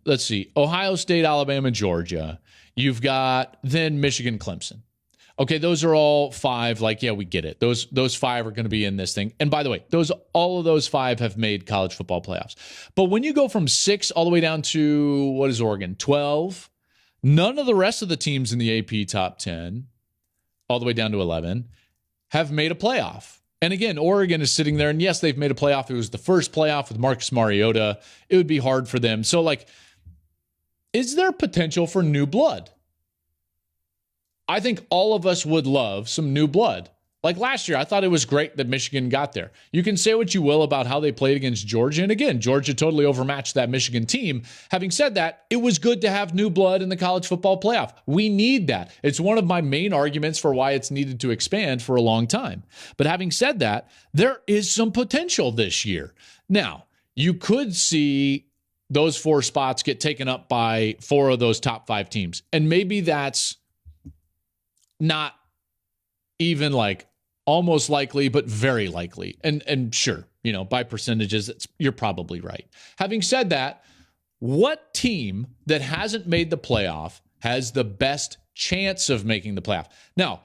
let's see, Ohio State, Alabama, Georgia. You've got then Michigan, Clemson. Okay, those are all 5. Like, yeah, we get it. Those 5 are going to be in this thing. And by the way, all of those 5 have made college football playoffs. But when you go from 6 all the way down to, what is Oregon, 12, none of the rest of the teams in the AP top 10, all the way down to 11, have made a playoff. And again, Oregon is sitting there, and yes, they've made a playoff. It was the first playoff with Marcus Mariota. It would be hard for them. So, like, is there potential for new blood? I think all of us would love some new blood. Like last year, I thought it was great that Michigan got there. You can say what you will about how they played against Georgia. And again, Georgia totally overmatched that Michigan team. Having said that, it was good to have new blood in the college football playoff. We need that. It's one of my main arguments for why it's needed to expand for a long time. But having said that, there is some potential this year. Now, you could see those 4 spots get taken up by 4 of those top 5 teams. And maybe that's not even like almost likely, but very likely. And sure, by percentages, you're probably right. Having said that, what team that hasn't made the playoff has the best chance of making the playoff? Now,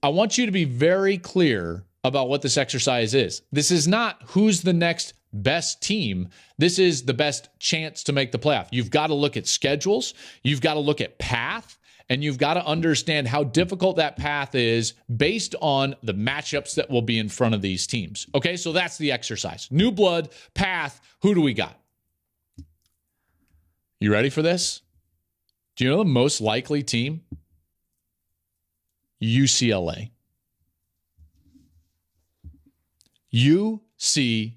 I want you to be very clear about what this exercise is. This is not who's the next best team. This is the best chance to make the playoff. You've got to look at schedules. You've got to look at path. And you've got to understand how difficult that path is based on the matchups that will be in front of these teams. Okay, so that's the exercise. New blood, path, who do we got? You ready for this? Do you know the most likely team? UCLA. UCLA.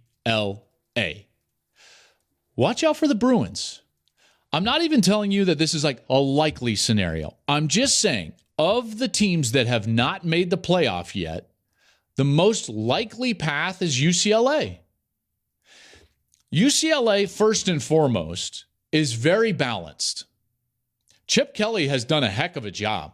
Watch out for the Bruins. I'm not even telling you that this is like a likely scenario. I'm just saying, of the teams that have not made the playoff yet, the most likely path is UCLA. UCLA, first and foremost, is very balanced. Chip Kelly has done a heck of a job.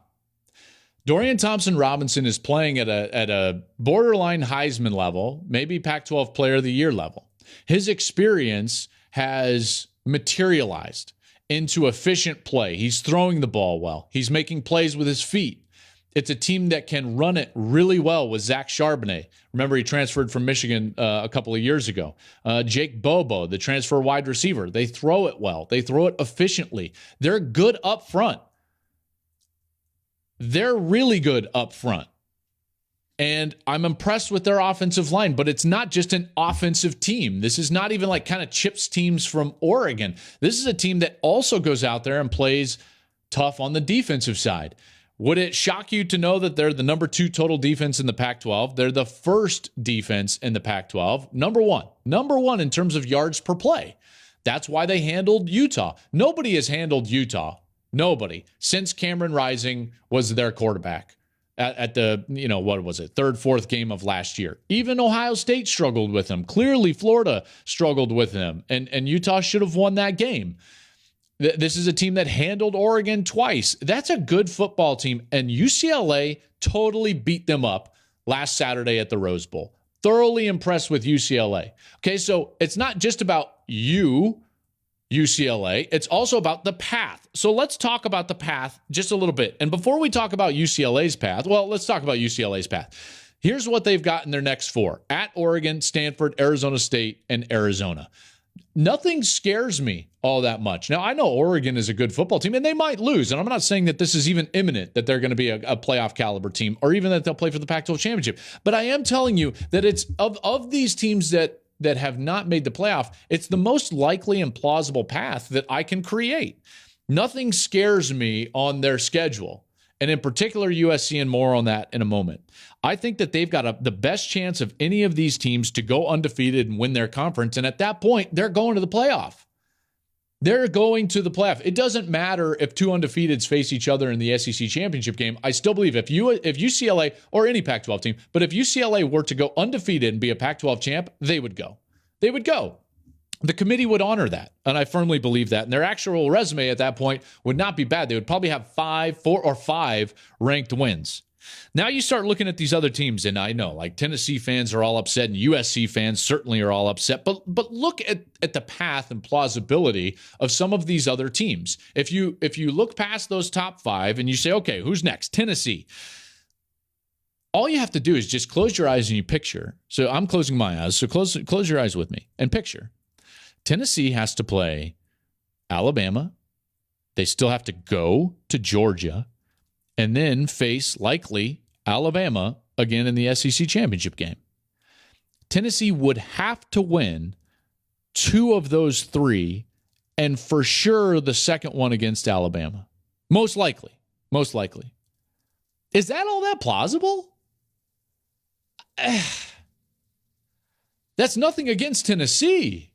Dorian Thompson-Robinson is playing at a borderline Heisman level, maybe Pac-12 Player of the Year level. His experience has materialized into efficient play. He's throwing the ball well. He's making plays with his feet. It's a team that can run it really well with Zach Charbonnet. Remember, he transferred from Michigan a couple of years ago. Jake Bobo, the transfer wide receiver. They throw it well. They throw it efficiently. They're good up front. They're really good up front. And I'm impressed with their offensive line, but it's not just an offensive team. This is not even like kind of Chip's teams from Oregon. This is a team that also goes out there and plays tough on the defensive side. Would it shock you to know that they're the number 2 total defense in the Pac-12? They're the first defense in the Pac-12. Number one in terms of yards per play. That's why they handled Utah. Nobody has handled Utah. Nobody since Cameron Rising was their quarterback. At the, what was it, 3rd, 4th game of last year. Even Ohio State struggled with him. Clearly, Florida struggled with him. And Utah should have won that game. This is a team that handled Oregon twice. That's a good football team. And UCLA totally beat them up last Saturday at the Rose Bowl. Thoroughly impressed with UCLA. Okay, so it's not just about UCLA. It's also about the path. So let's talk about the path just a little bit. And before we talk about UCLA's path, well, let's talk about UCLA's path. Here's what they've got in their next 4. At Oregon, Stanford, Arizona State, and Arizona. Nothing scares me all that much. Now, I know Oregon is a good football team, and they might lose. And I'm not saying that this is even imminent, that they're going to be a playoff caliber team, or even that they'll play for the Pac-12 championship. But I am telling you that it's of these teams that have not made the playoff, it's the most likely and plausible path that I can create. Nothing scares me on their schedule, and in particular USC, and more on that in a moment. I think that they've got the best chance of any of these teams to go undefeated and win their conference, and at that point, they're going to the playoff. They're going to the playoff. It doesn't matter if 2 undefeateds face each other in the SEC championship game. I still believe if UCLA, or any Pac-12 team, but if UCLA were to go undefeated and be a Pac-12 champ, they would go. They would go. The committee would honor that, and I firmly believe that. And their actual resume at that point would not be bad. They would probably have 4 or 5 ranked wins. Now you start looking at these other teams, and I know, like, Tennessee fans are all upset, and USC fans certainly are all upset. But look at the path and plausibility of some of these other teams. If you look past those top 5 and you say, okay, who's next? Tennessee. All you have to do is just close your eyes and you picture. So I'm closing my eyes. So close your eyes with me and picture. Tennessee has to play Alabama. They still have to go to Georgia and then face likely Alabama again in the SEC championship game. Tennessee would have to win 2 of those 3, and for sure the second one against Alabama. Most likely. Is that all that plausible? That's nothing against Tennessee.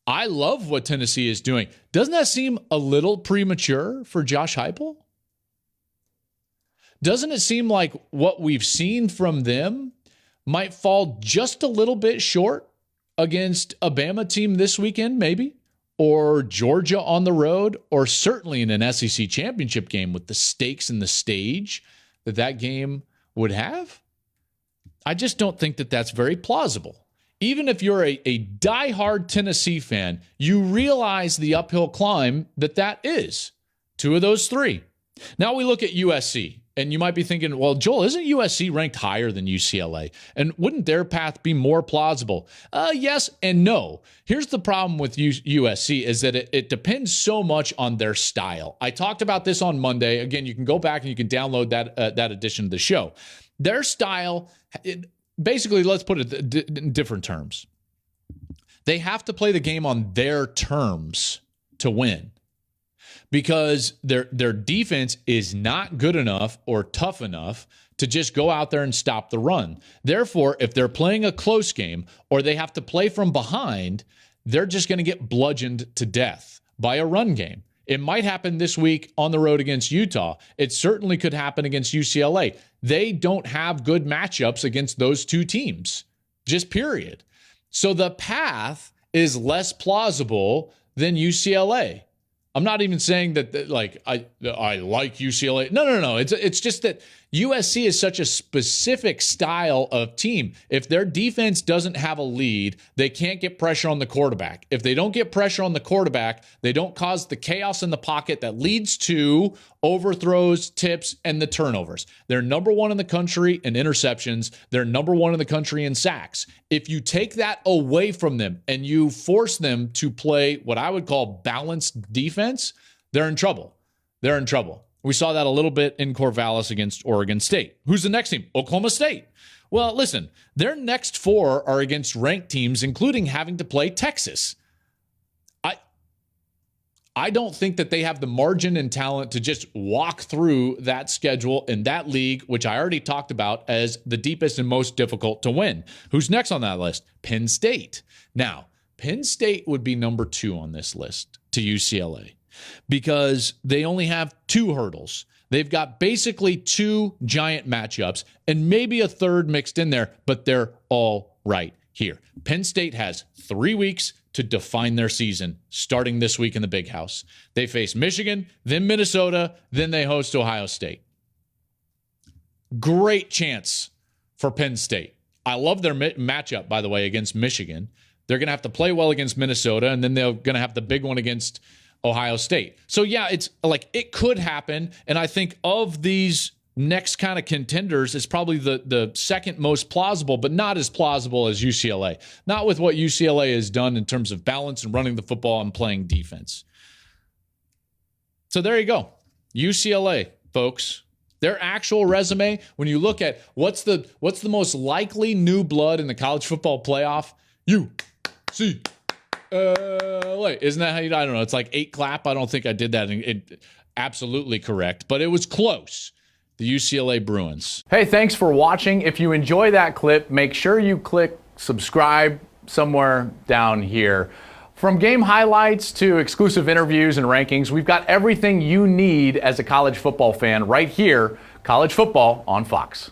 I love what Tennessee is doing. Doesn't that seem a little premature for Josh Heupel? Doesn't it seem like what we've seen from them might fall just a little bit short against a Bama team this weekend, maybe? Or Georgia on the road? Or certainly in an SEC championship game with the stakes and the stage that game would have? I just don't think that that's very plausible. Even if you're a diehard Tennessee fan, you realize the uphill climb that is. 2 of those 3. Now we look at USC. And you might be thinking, well, Joel, isn't USC ranked higher than UCLA? And wouldn't their path be more plausible? Yes and no. Here's the problem with USC is that it depends so much on their style. I talked about this on Monday. Again, you can go back and you can download that edition of the show. Their style, basically, let's put it in different terms. They have to play the game on their terms to win, because their defense is not good enough or tough enough to just go out there and stop the run. Therefore, if they're playing a close game or they have to play from behind, they're just going to get bludgeoned to death by a run game. It might happen this week on the road against Utah. It certainly could happen against UCLA. They don't have good matchups against those 2 teams, just period. So the path is less plausible than UCLA. I'm not even saying that like I like UCLA. No. It's just that USC is such a specific style of team. If their defense doesn't have a lead, they can't get pressure on the quarterback. If they don't get pressure on the quarterback, they don't cause the chaos in the pocket that leads to overthrows, tips, and the turnovers. They're number 1 in the country in interceptions. They're number 1 in the country in sacks. If you take that away from them and you force them to play what I would call balanced defense, they're in trouble. We saw that a little bit in Corvallis against Oregon State. Who's the next team? Oklahoma State. Well, listen, their next 4 are against ranked teams, including having to play Texas. I don't think that they have the margin and talent to just walk through that schedule in that league, which I already talked about as the deepest and most difficult to win. Who's next on that list? Penn State. Now, Penn State would be number 2 on this list to UCLA because they only have 2 hurdles. They've got basically 2 giant matchups and maybe a third mixed in there, but they're all right here. Penn State has 3 weeks to define their season, starting this week in the Big House. They face Michigan, then Minnesota, then they host Ohio State. Great chance for Penn State. I love their matchup, by the way, against Michigan. They're going to have to play well against Minnesota, and then they're going to have the big one against Ohio State. So, yeah, it's like it could happen, and I think of these next kind of contenders is probably the second most plausible, but not as plausible as UCLA. Not with what UCLA has done in terms of balance and running the football and playing defense. So there you go. UCLA, folks. Their actual resume, when you look at what's the most likely new blood in the college football playoff, UCLA. Isn't that how you, I don't know, it's like 8 clap. I don't think I did that. Absolutely correct, but it was close. The UCLA Bruins. Hey, thanks for watching. If you enjoy that clip, make sure you click subscribe somewhere down here. From game highlights to exclusive interviews and rankings, we've got everything you need as a college football fan right here, College Football on Fox.